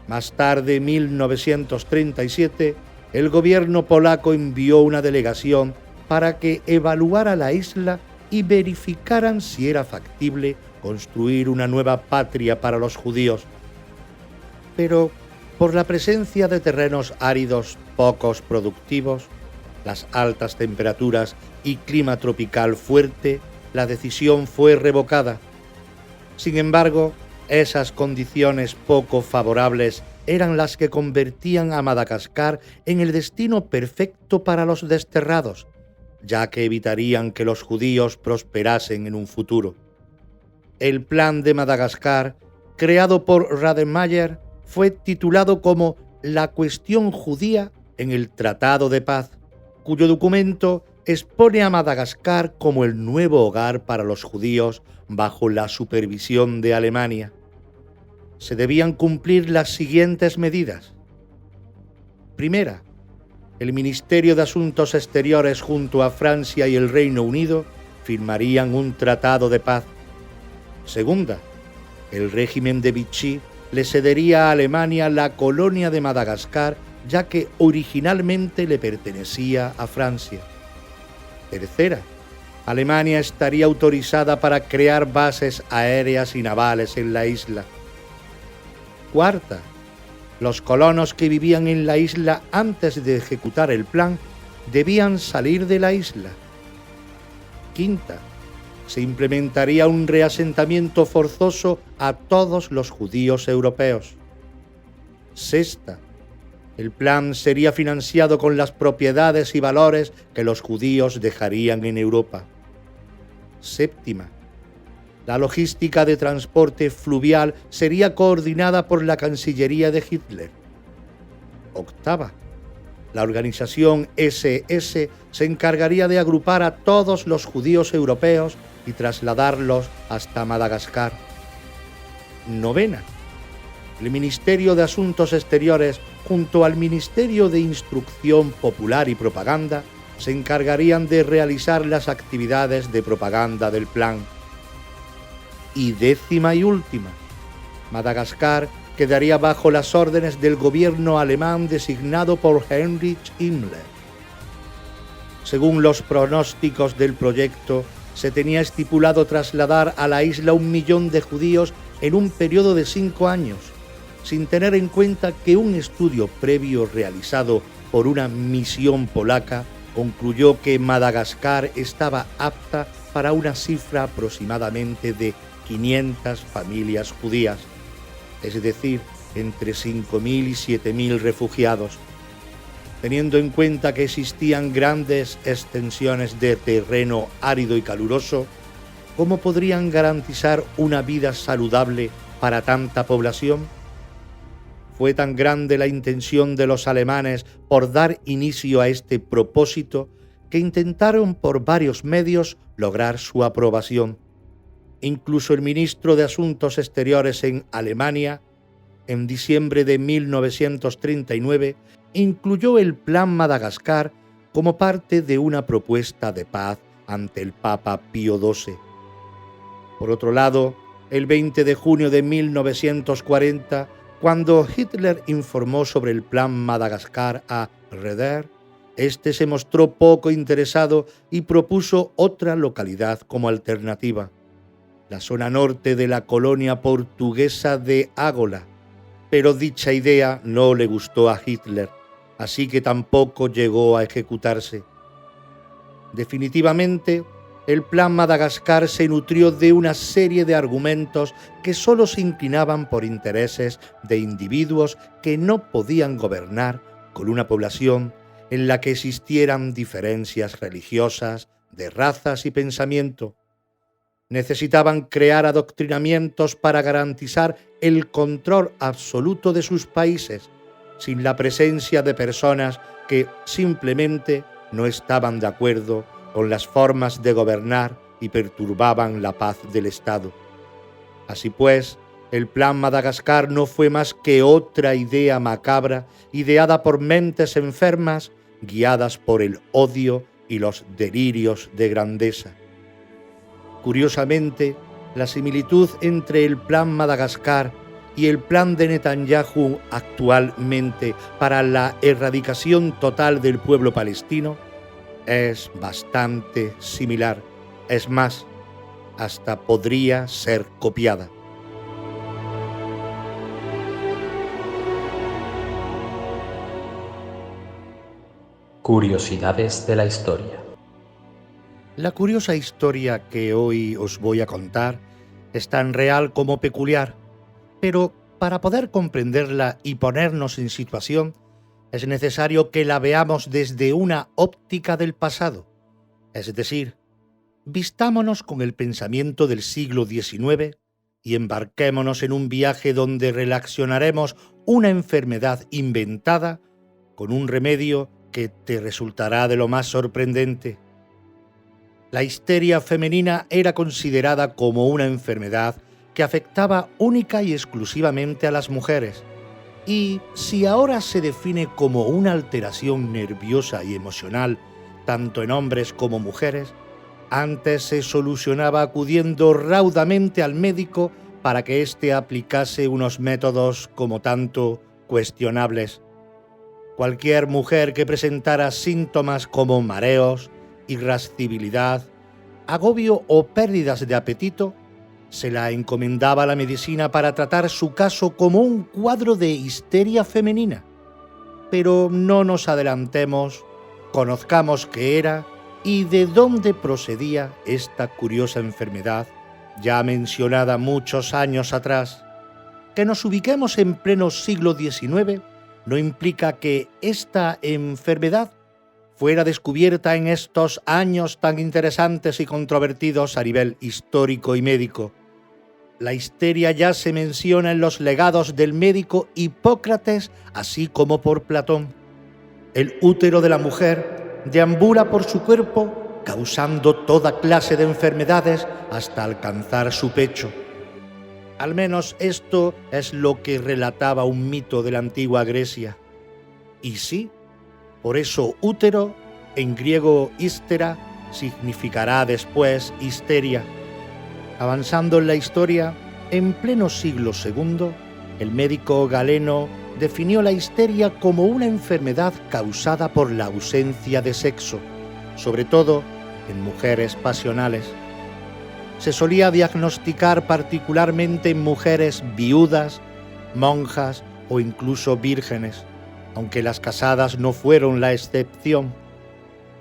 Más tarde, en 1937, el gobierno polaco envió una delegación para que evaluara la isla y verificaran si era factible construir una nueva patria para los judíos. Pero, por la presencia de terrenos áridos pocos productivos, las altas temperaturas y clima tropical fuerte, la decisión fue revocada. Sin embargo, esas condiciones poco favorables eran las que convertían a Madagascar en el destino perfecto para los desterrados, ya que evitarían que los judíos prosperasen en un futuro. El plan de Madagascar, creado por Rademacher, fue titulado como La cuestión judía en el Tratado de Paz, cuyo documento expone a Madagascar como el nuevo hogar para los judíos bajo la supervisión de Alemania. Se debían cumplir las siguientes medidas. Primera, el Ministerio de Asuntos Exteriores junto a Francia y el Reino Unido firmarían un tratado de paz. Segunda, el régimen de Vichy le cedería a Alemania la colonia de Madagascar, ya que originalmente le pertenecía a Francia. Tercera, Alemania estaría autorizada para crear bases aéreas y navales en la isla. Cuarta, los colonos que vivían en la isla antes de ejecutar el plan debían salir de la isla. Quinta, se implementaría un reasentamiento forzoso a todos los judíos europeos. Sexta, el plan sería financiado con las propiedades y valores que los judíos dejarían en Europa. Séptima, la logística de transporte fluvial sería coordinada por la Cancillería de Hitler. Octava, la organización SS se encargaría de agrupar a todos los judíos europeos y trasladarlos hasta Madagascar. Novena, el Ministerio de Asuntos Exteriores junto al Ministerio de Instrucción Popular y Propaganda se encargarían de realizar las actividades de propaganda del plan. Y décima y última, Madagascar quedaría bajo las órdenes del gobierno alemán designado por Heinrich Himmler. Según los pronósticos del proyecto, se tenía estipulado trasladar a la isla 1 millón de judíos en un periodo de 5 años, sin tener en cuenta que un estudio previo realizado por una misión polaca concluyó que Madagascar estaba apta para una cifra aproximadamente de 500 familias judías, es decir, entre 5.000 y 7.000 refugiados. Teniendo en cuenta que existían grandes extensiones de terreno árido y caluroso, ¿cómo podrían garantizar una vida saludable para tanta población? Fue tan grande la intención de los alemanes por dar inicio a este propósito que intentaron por varios medios lograr su aprobación. Incluso el ministro de Asuntos Exteriores en Alemania, en diciembre de 1939, incluyó el Plan Madagascar como parte de una propuesta de paz ante el Papa Pío XII. Por otro lado, el 20 de junio de 1940, cuando Hitler informó sobre el Plan Madagascar a Raeder, este se mostró poco interesado y propuso otra localidad como alternativa, la zona norte de la colonia portuguesa de Ágola, pero dicha idea no le gustó a Hitler, así que tampoco llegó a ejecutarse. Definitivamente, el Plan Madagascar se nutrió de una serie de argumentos que solo se inclinaban por intereses de individuos que no podían gobernar con una población en la que existieran diferencias religiosas, de razas y pensamiento. Necesitaban crear adoctrinamientos para garantizar el control absoluto de sus países, sin la presencia de personas que simplemente no estaban de acuerdo con las formas de gobernar y perturbaban la paz del Estado. Así pues, el Plan Madagascar no fue más que otra idea macabra ideada por mentes enfermas guiadas por el odio y los delirios de grandeza. Curiosamente, la similitud entre el Plan Madagascar y el plan de Netanyahu actualmente para la erradicación total del pueblo palestino es bastante similar. Es más, hasta podría ser copiada. Curiosidades de la historia. La curiosa historia que hoy os voy a contar es tan real como peculiar, pero para poder comprenderla y ponernos en situación, es necesario que la veamos desde una óptica del pasado, es decir, vistámonos con el pensamiento del siglo XIX y embarquémonos en un viaje donde relacionaremos una enfermedad inventada con un remedio que te resultará de lo más sorprendente. La histeria femenina era considerada como una enfermedad que afectaba única y exclusivamente a las mujeres, y si ahora se define como una alteración nerviosa y emocional tanto en hombres como mujeres, antes se solucionaba acudiendo raudamente al médico para que éste aplicase unos métodos como tanto cuestionables. Cualquier mujer que presentara síntomas como mareos, irascibilidad, agobio o pérdidas de apetito, se la encomendaba a la medicina para tratar su caso como un cuadro de histeria femenina. Pero no nos adelantemos, conozcamos qué era y de dónde procedía esta curiosa enfermedad, ya mencionada muchos años atrás. Que nos ubiquemos en pleno siglo XIX no implica que esta enfermedad fuera descubierta en estos años tan interesantes y controvertidos a nivel histórico y médico. La histeria ya se menciona en los legados del médico Hipócrates, así como por Platón. El útero de la mujer deambula por su cuerpo, causando toda clase de enfermedades hasta alcanzar su pecho. Al menos esto es lo que relataba un mito de la antigua Grecia. Y sí, por eso útero, en griego histera, significará después histeria. Avanzando en la historia, en pleno siglo II, el médico Galeno definió la histeria como una enfermedad causada por la ausencia de sexo, sobre todo en mujeres pasionales. Se solía diagnosticar particularmente en mujeres viudas, monjas o incluso vírgenes, aunque las casadas no fueron la excepción.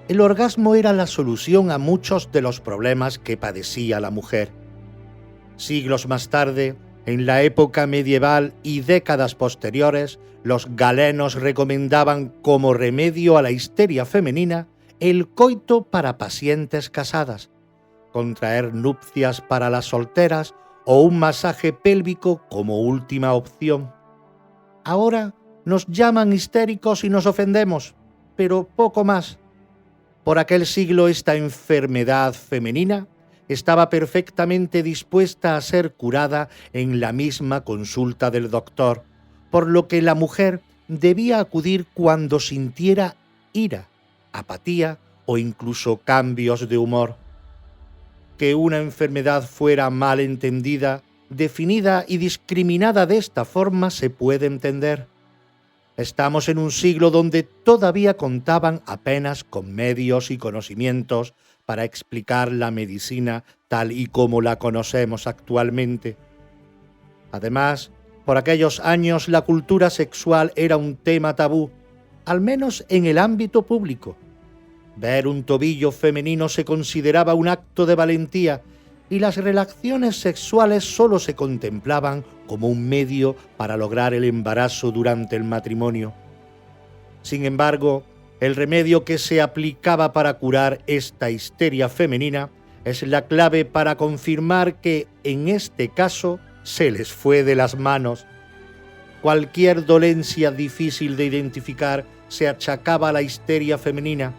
El orgasmo era la solución a muchos de los problemas que padecía la mujer. Siglos más tarde, en la época medieval y décadas posteriores, los galenos recomendaban como remedio a la histeria femenina el coito para pacientes casadas, contraer nupcias para las solteras o un masaje pélvico como última opción. Ahora nos llaman histéricos y nos ofendemos, pero poco más. Por aquel siglo esta enfermedad femenina estaba perfectamente dispuesta a ser curada en la misma consulta del doctor, por lo que la mujer debía acudir cuando sintiera ira, apatía o incluso cambios de humor. Que una enfermedad fuera mal entendida, definida y discriminada de esta forma se puede entender. Estamos en un siglo donde todavía contaban apenas con medios y conocimientos para explicar la medicina tal y como la conocemos actualmente. Además, por aquellos años la cultura sexual era un tema tabú, al menos en el ámbito público. Ver un tobillo femenino se consideraba un acto de valentía y las relaciones sexuales solo se contemplaban como un medio para lograr el embarazo durante el matrimonio. Sin embargo, el remedio que se aplicaba para curar esta histeria femenina es la clave para confirmar que, en este caso, se les fue de las manos. Cualquier dolencia difícil de identificar se achacaba a la histeria femenina.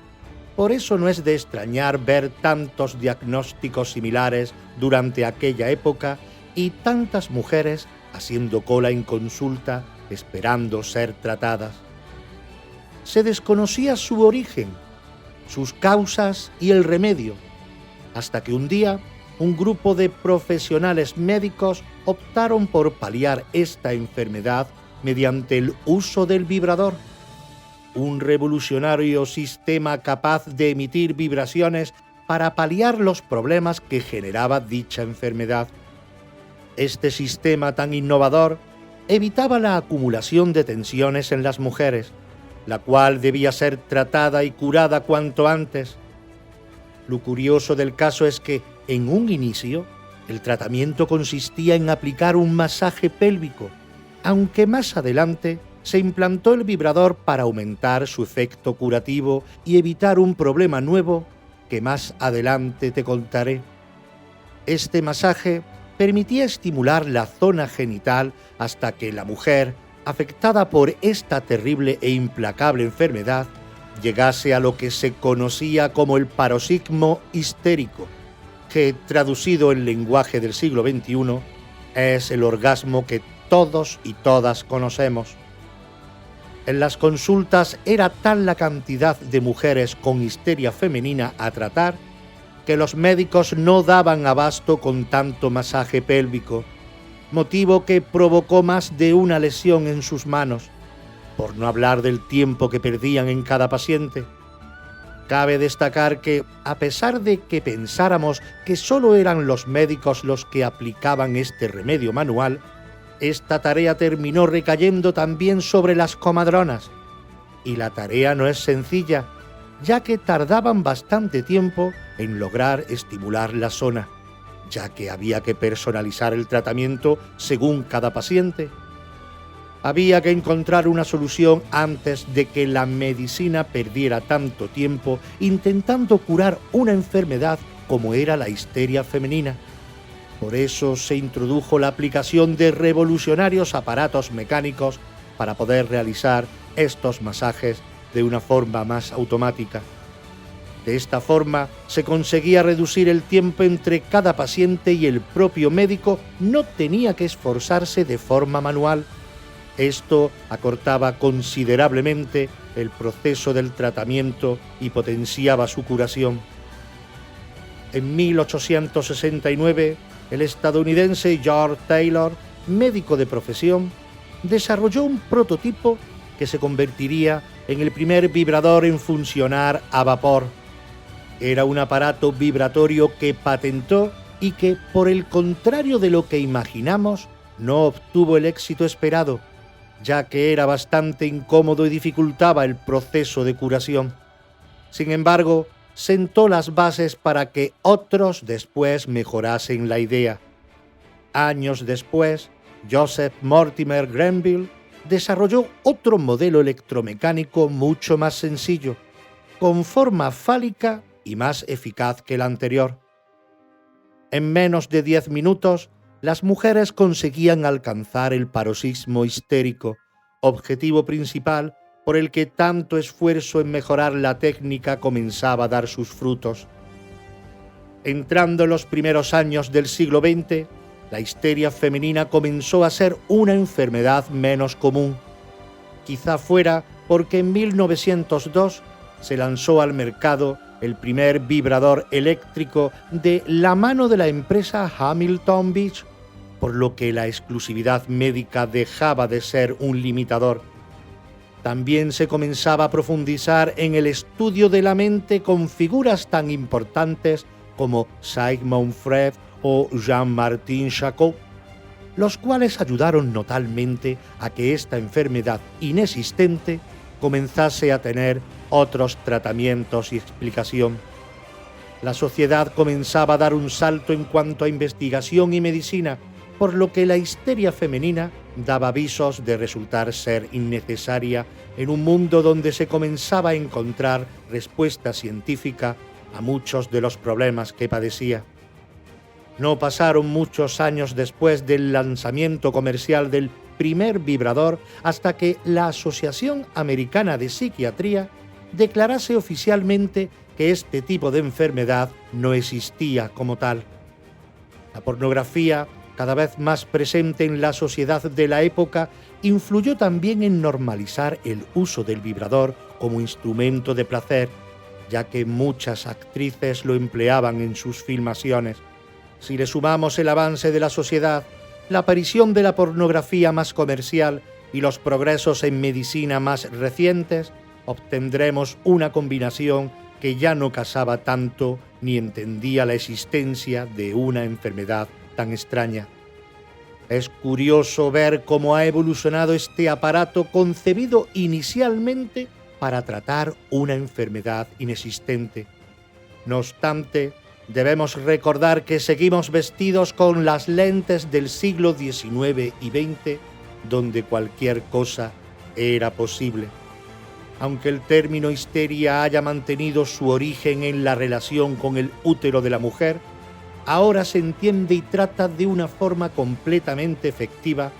Por eso no es de extrañar ver tantos diagnósticos similares durante aquella época y tantas mujeres haciendo cola en consulta esperando ser tratadas. Se desconocía su origen, sus causas y el remedio, hasta que un día un grupo de profesionales médicos optaron por paliar esta enfermedad mediante el uso del vibrador, un revolucionario sistema capaz de emitir vibraciones para paliar los problemas que generaba dicha enfermedad. Este sistema tan innovador evitaba la acumulación de tensiones en las mujeres, la cual debía ser tratada y curada cuanto antes. Lo curioso del caso es que, en un inicio, el tratamiento consistía en aplicar un masaje pélvico, aunque más adelante se implantó el vibrador para aumentar su efecto curativo y evitar un problema nuevo que más adelante te contaré. Este masaje permitía estimular la zona genital hasta que la mujer, afectada por esta terrible e implacable enfermedad, llegase a lo que se conocía como el paroxismo histérico, que, traducido en lenguaje del siglo XXI, es el orgasmo que todos y todas conocemos. En las consultas era tal la cantidad de mujeres con histeria femenina a tratar que los médicos no daban abasto con tanto masaje pélvico, motivo que provocó más de una lesión en sus manos, por no hablar del tiempo que perdían en cada paciente. Cabe destacar que, a pesar de que pensáramos que solo eran los médicos los que aplicaban este remedio manual, esta tarea terminó recayendo también sobre las comadronas. Y la tarea no es sencilla, ya que tardaban bastante tiempo en lograr estimular la zona, ya que había que personalizar el tratamiento según cada paciente. Había que encontrar una solución antes de que la medicina perdiera tanto tiempo intentando curar una enfermedad como era la histeria femenina. Por eso se introdujo la aplicación de revolucionarios aparatos mecánicos para poder realizar estos masajes de una forma más automática. De esta forma se conseguía reducir el tiempo entre cada paciente y el propio médico no tenía que esforzarse de forma manual. Esto acortaba considerablemente el proceso del tratamiento y potenciaba su curación. En 1869, el estadounidense George Taylor, médico de profesión, desarrolló un prototipo que se convertiría en el primer vibrador en funcionar a vapor. Era un aparato vibratorio que patentó y que, por el contrario de lo que imaginamos, no obtuvo el éxito esperado, ya que era bastante incómodo y dificultaba el proceso de curación. Sin embargo, sentó las bases para que otros después mejorasen la idea. Años después, Joseph Mortimer Grenville desarrolló otro modelo electromecánico mucho más sencillo, con forma fálica y más eficaz que el anterior. En menos de 10 minutos, las mujeres conseguían alcanzar el paroxismo histérico, objetivo principal por el que tanto esfuerzo en mejorar la técnica comenzaba a dar sus frutos. Entrando en los primeros años del siglo XX, la histeria femenina comenzó a ser una enfermedad menos común. Quizá fuera porque en 1902 se lanzó al mercado el primer vibrador eléctrico de la mano de la empresa Hamilton Beach, por lo que la exclusividad médica dejaba de ser un limitador. También se comenzaba a profundizar en el estudio de la mente con figuras tan importantes como Sigmund Freud o Jean-Martin Charcot, los cuales ayudaron notablemente a que esta enfermedad inexistente comenzase a tener otros tratamientos y explicación. La sociedad comenzaba a dar un salto en cuanto a investigación y medicina, por lo que la histeria femenina daba avisos de resultar ser innecesaria en un mundo donde se comenzaba a encontrar respuesta científica a muchos de los problemas que padecía. No pasaron muchos años después del lanzamiento comercial del primer vibrador hasta que la Asociación Americana de Psiquiatría declarase oficialmente que este tipo de enfermedad no existía como tal. La pornografía, cada vez más presente en la sociedad de la época, influyó también en normalizar el uso del vibrador como instrumento de placer, ya que muchas actrices lo empleaban en sus filmaciones. Si le sumamos el avance de la sociedad, la aparición de la pornografía más comercial y los progresos en medicina más recientes, obtendremos una combinación que ya no casaba tanto ni entendía la existencia de una enfermedad tan extraña. Es curioso ver cómo ha evolucionado este aparato concebido inicialmente para tratar una enfermedad inexistente. No obstante, debemos recordar que seguimos vestidos con las lentes del siglo XIX y XX, donde cualquier cosa era posible. Aunque el término histeria haya mantenido su origen en la relación con el útero de la mujer, ahora se entiende y trata de una forma completamente efectiva,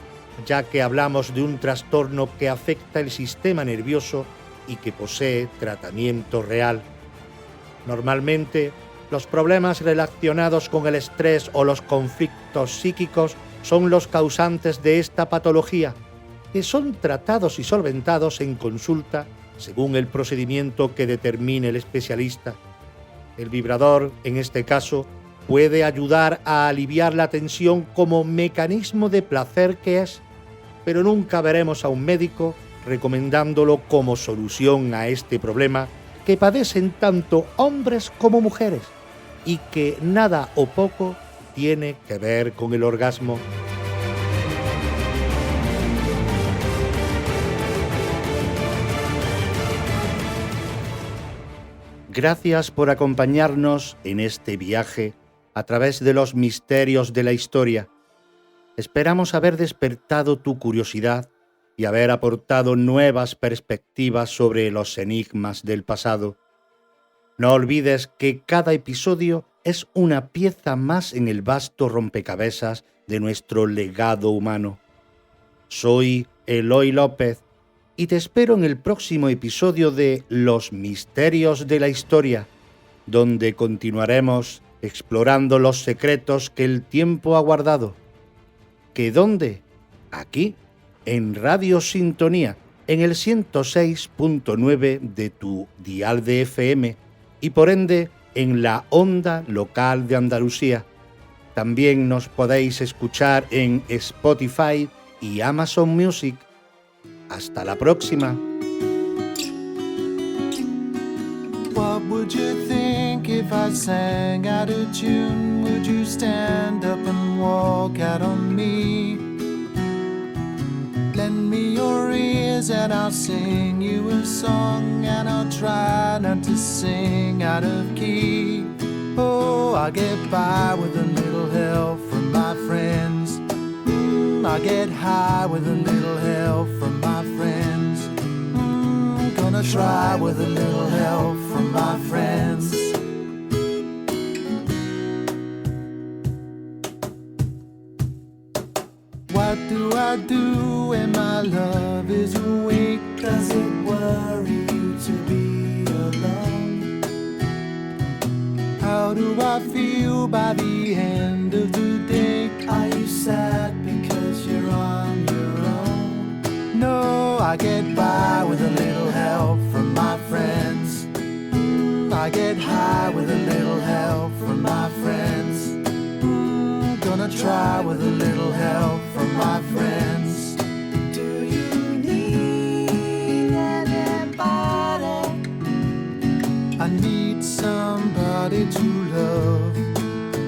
ya que hablamos de un trastorno que afecta el sistema nervioso y que posee tratamiento real. Normalmente, los problemas relacionados con el estrés o los conflictos psíquicos son los causantes de esta patología, que son tratados y solventados en consulta según el procedimiento que determine el especialista. El vibrador, en este caso, puede ayudar a aliviar la tensión como mecanismo de placer que es, pero nunca veremos a un médico recomendándolo como solución a este problema que padecen tanto hombres como mujeres y que nada o poco tiene que ver con el orgasmo. Gracias por acompañarnos en este viaje a través de los misterios de la historia. Esperamos haber despertado tu curiosidad y haber aportado nuevas perspectivas sobre los enigmas del pasado. No olvides que cada episodio es una pieza más en el vasto rompecabezas de nuestro legado humano. Soy Eloy López y te espero en el próximo episodio de Los Misterios de la Historia, donde continuaremos explorando los secretos que el tiempo ha guardado. ¿Que dónde? Aquí, en Radio Sintonía, en el 106.9 de tu dial de FM y por ende en la onda local de Andalucía. También nos podéis escuchar en Spotify y Amazon Music. Hasta la próxima. What would you think if I sang out of tune? Would you stand up and walk out on me? Lend me your ears and I'll sing you a song, and I'll try not to sing out of key. Oh, I get by with a little help from my friends. I get high with a little help from my friends. Gonna try with a little help from my friends. What do I do when my love is awake? Does it worry you to be alone? How do I feel by the end of the day? Are you sad because you're on your own? No, I get by with a little help from my friends. I get high with a little help from my friends. Gonna try with a little help from my friends. Do you need anybody? I need somebody to love.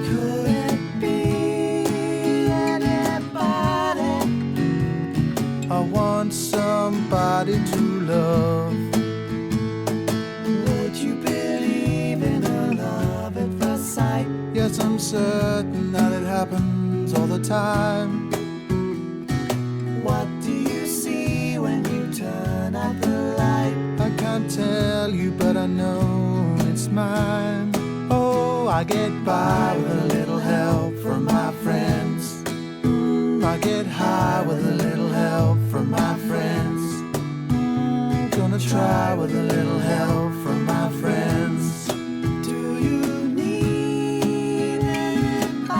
Could it be anybody? I want somebody to love. Would you believe in a love at first sight? Yes, I'm certain that it happens all the time. What do you see when you turn out the light? I can't tell you, but I know it's mine. Oh, I get by with a little help from my friends. I get high with a little help from my friends. Gonna try with a little help from my friends. Do you need anybody?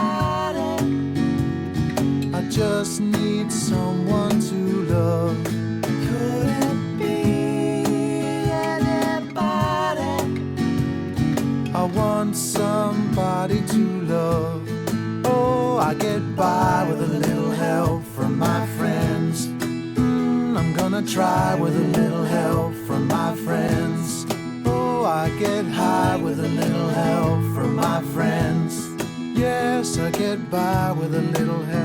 I just need someone to love. Could it be anybody? I want somebody to love. get by with a little help from my friends. I'm gonna try with a little help from my friends. Oh, I get high with a little help from my friends. Yes, I get by with a little help.